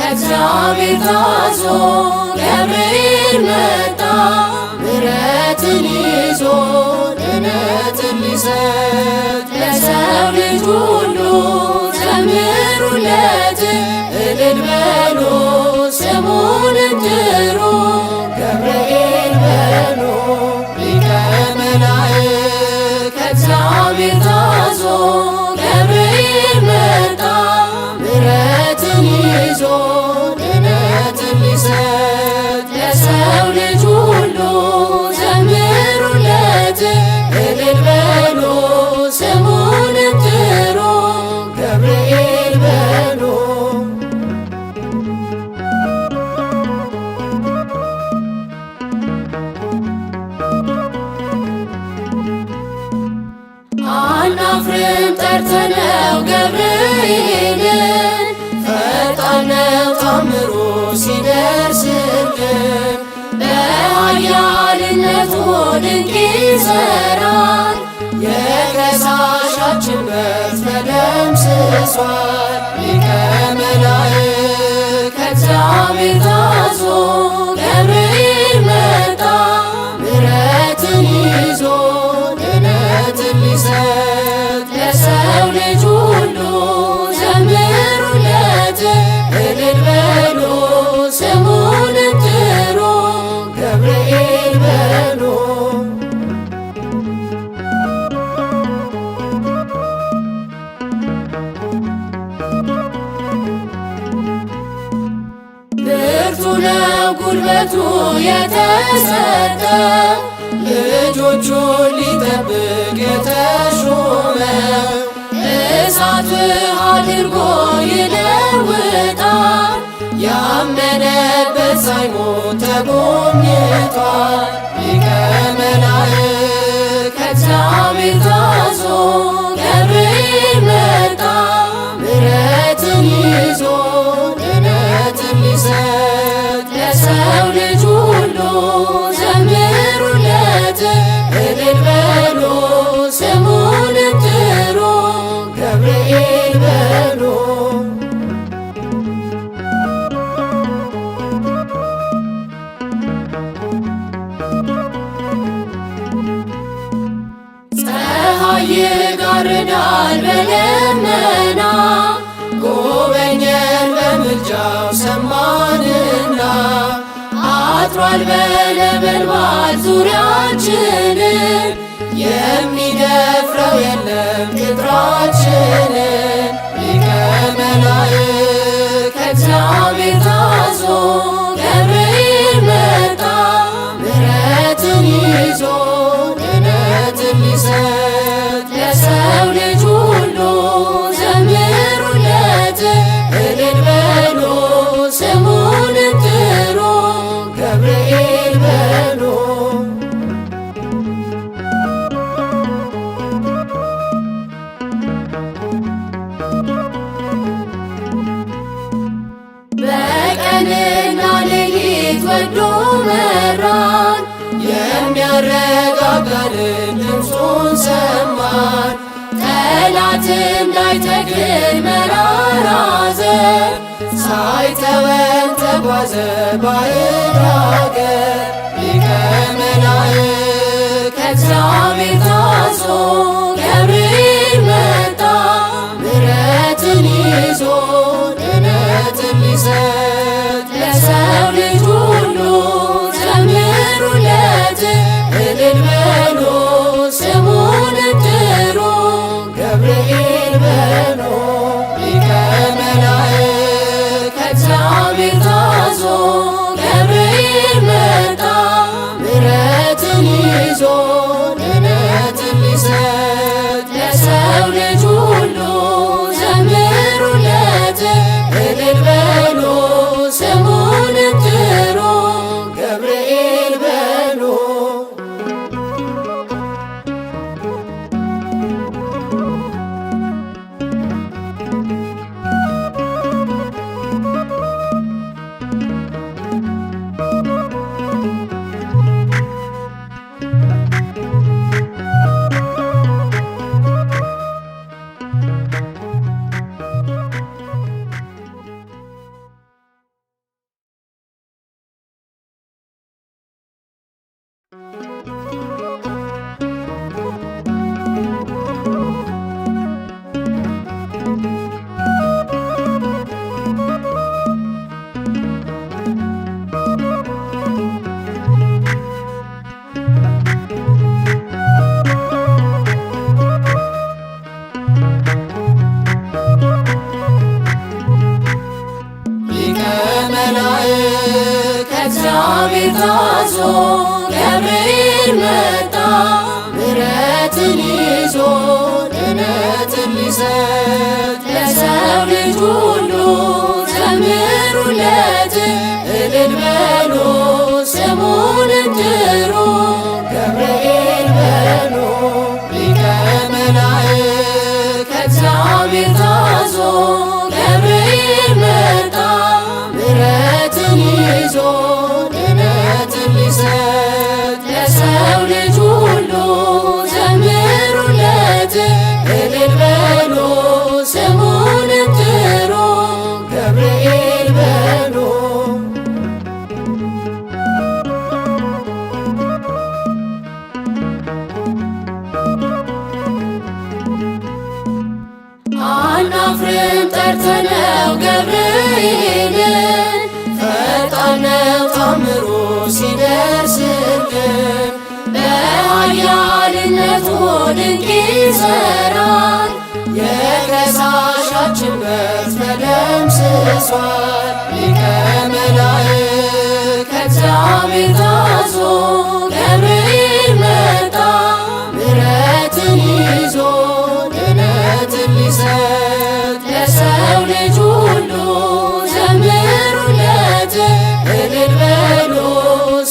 እግዚአብሔር ታዞ ገብርኤል መጣ ምሕረትን ይዞ ድነትን ሊሰጥ ለሰው ልጅ ሁሉ ዘምሩለት እልል በሉ ስሙንም ጥሩ ገብርኤል በሉ ሊቀ መላእክት ከእግዚአብሔር ታዞ ገብርኤል መጣ ምሕረትን ይዞ ድነትን ሊሰጥ ለሰው ልጅ ሁሉ ዘምሩለት እልል በሉ ስሙንም ጥሩ ገብርኤል በሉ። አናፍርም ጠርተነው ገብርኤልን ፈጣን ነው ታምሩ ሲደርስልን በኃያልነቱ ድንቅ ይሠራል የከሳሻችን መብት ተደምስሷል። ሊቀ መላእክት ከእግዚአብሔር ታዞ ገብርኤል መጣ ምሕረትን ይዞ ድነትን ሊሰጥ ለሰው ልጅ ሁሉ ዘምሩለት እልል በሉ ስሙንም ጥሩ ገብርኤል በሉ። ብርቱ ነው ጉልበቱ የተሰጠ ልጆቹን ሊጠብቅ የተሾመ እሳት ውሃ አድርጎ ይለውጣል ያመነበት ሳይሞት ተጎብኝቷል። ሊቀ መላእክት ከእግዚአብሔር ታዞ ገብርኤል መጣ ምሕረትን ይዞ ድነትን ሊሰጥ ለሰው ልጅ ሁሉ ዘምሩለት እልል በሉ ስሙንም ጥሩ ገብርኤል በሉ። ፀሐይ ይጋርዳል በደመና ጎበኘን በምልጃው ሰማንና አጥሯል በነበልባል ዙሪያችንን የሚደፍረው የለም ቅጥራችንን። ሊቀ መላእክት ከእግዚአብሔር ታዞ ገብርኤል መጣ ምሕረትን ይዞ ድነትን ሊሰጥ ለሰው ልጅ ሁሉ ዘምሩለት እልል በሉ ስሙንም ጥሩ ገብርኤል በሉ። በቀንና ሌሊት ወዶ መራን የሚያረጋጋልን ድምፁን ሰማን ጠላት እንዳይተክል መራራ ዘር ሳይተወን ተጓዘ ባዕድ አገር። ሊቀ መላእክት ከእግዚአብሔር ታዞ ገብርኤል መጣ ምሕረትን ይዞ ድነትን ሊሰጥ ለሰው ልጅ ሁሉ ዘምሩለት እልል በሉ ስሙንም ጥሩ ገብርኤል በሉ። ሊቀ መላእክት ከእግዚአብሔር ታዞ ገብርኤል መጣ ምሕረትን ይዞ ድነትን ሊሰጥ ለሰው ልጅ ሁሉ ዘምሩለት እልል በሉ ስሙንም ጥሩ ከእግዚአብሔር ታዞ ገብርኤል መጣ ምሕረትን ይዞ ድነትን ሊሰጥ ለሰው ልጅ ሁሉ ዘምሩለት እልል በሉ ስሙን ጥሩ ገብርኤል በሉ ሊቀ መላእክት ከእግዚአብሔር ታዞ ገብርኤል መጣ ምሕረትን ይዞ ድነትን ሊሰጥ ለሰው ልጅ ሁሉ ዘምሩለት እልል በሉ ስሙን ጥሩ ገብርኤል በሉ። አናፍርም ጠርተነው ገብርኤልን ፈጣን ነው ታምሩ ሲደርስልን በኃያልነቱ ድንቅ ይሠራል የከሳሻችን በትር ተደምስሷል ሊቀ መላእክት ከእግዚአብሔር ታዞ ገብርኤል መጣ ምሕረትን ይዞ ድነትን ሊሰጥ ለሰው ልጅ ሁሉ ዘምሩለት እልል በሉ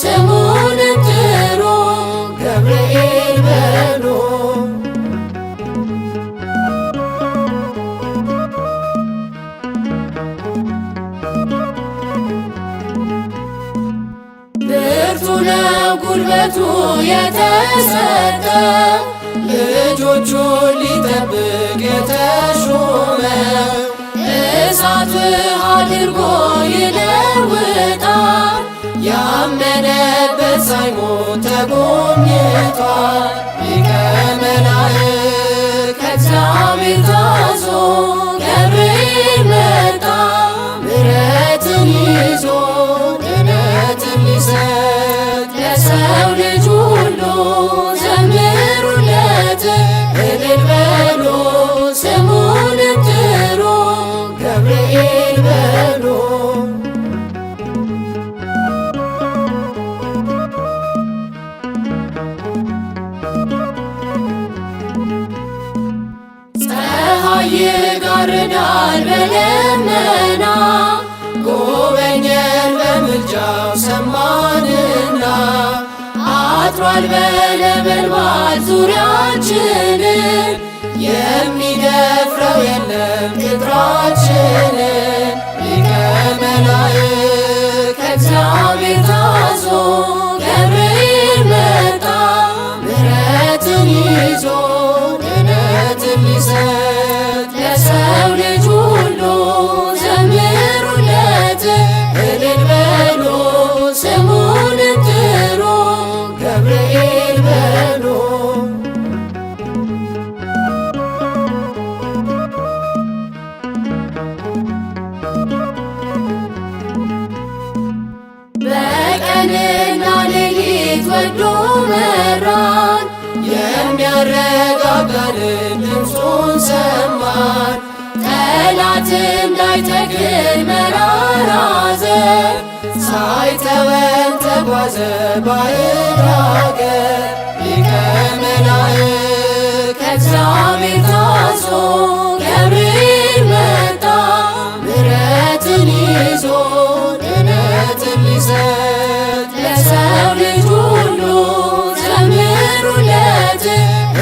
ስሙን ጥሩ ገብርኤል በሉ። ብርቱ ነው ጉልበቱ የተሰጠው ልጆቹን ሊጠብቅ የተሾመው እሳት ውሃ አድርጎ ይለውጣል ያመነበት ሳይሞት ተጎብኝቷል ሊቀ መላእክት ከእግዚአብሔር ታዞ ገብርኤል መጣ ምሕረትን ይዞ ድነትን ሊሰጥ ለሰው ልጅ ሁሉ ዘምሩለት እልል በሉ ስሙን ጥሩ ገብርኤል በሉ። ፀሐይ ይጋርዳል በደመና ጎበኘን በምልጃው ሰማንና አጥሯል በነበልባል ዙሪያችንን የሚደፍረው የለም ቅጥራችንን ሊቀ መላእክት ከእግዚአብሔር ታዞ ገብርኤል መጣ ምሕረትን ይዞ ድነትን ሊሰጥ ለሰው ልጅ ሁሉ ዘምሩለት እልል በሉ ስሙን ጥሩ ገብርኤል በሉ። በቀንና ሌሊት ወዶ መራን የሚያረጋጋልን ድምፁን ሰማን ጠላት እንዳይተክል መራራ ዘር ሳይተወን ተጓዘ ባዕድ አገር ሊቀ መላእክት ከእግዚአብሔር ታዞ ገብርኤል መጣ ምሕረትን ይዞ ድነትን ሊሰጥ ለሰው ልጅ ሁሉ ዘምሩለት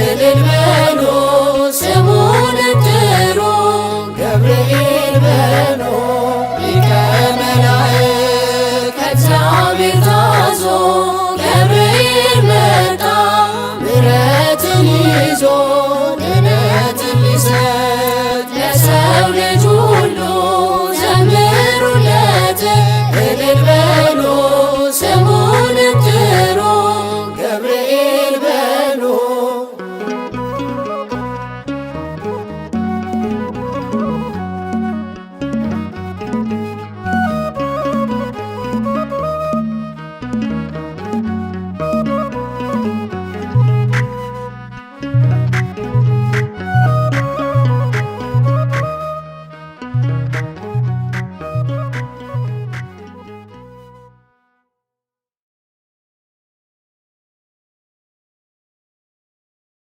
እልል በሉ ስሙን ጥሩ ገብርኤል በሉ ሊቀ መላእክት ከእግዚአብሔር ታዞ ገብርኤል መጣ ምሕረትን ይዞ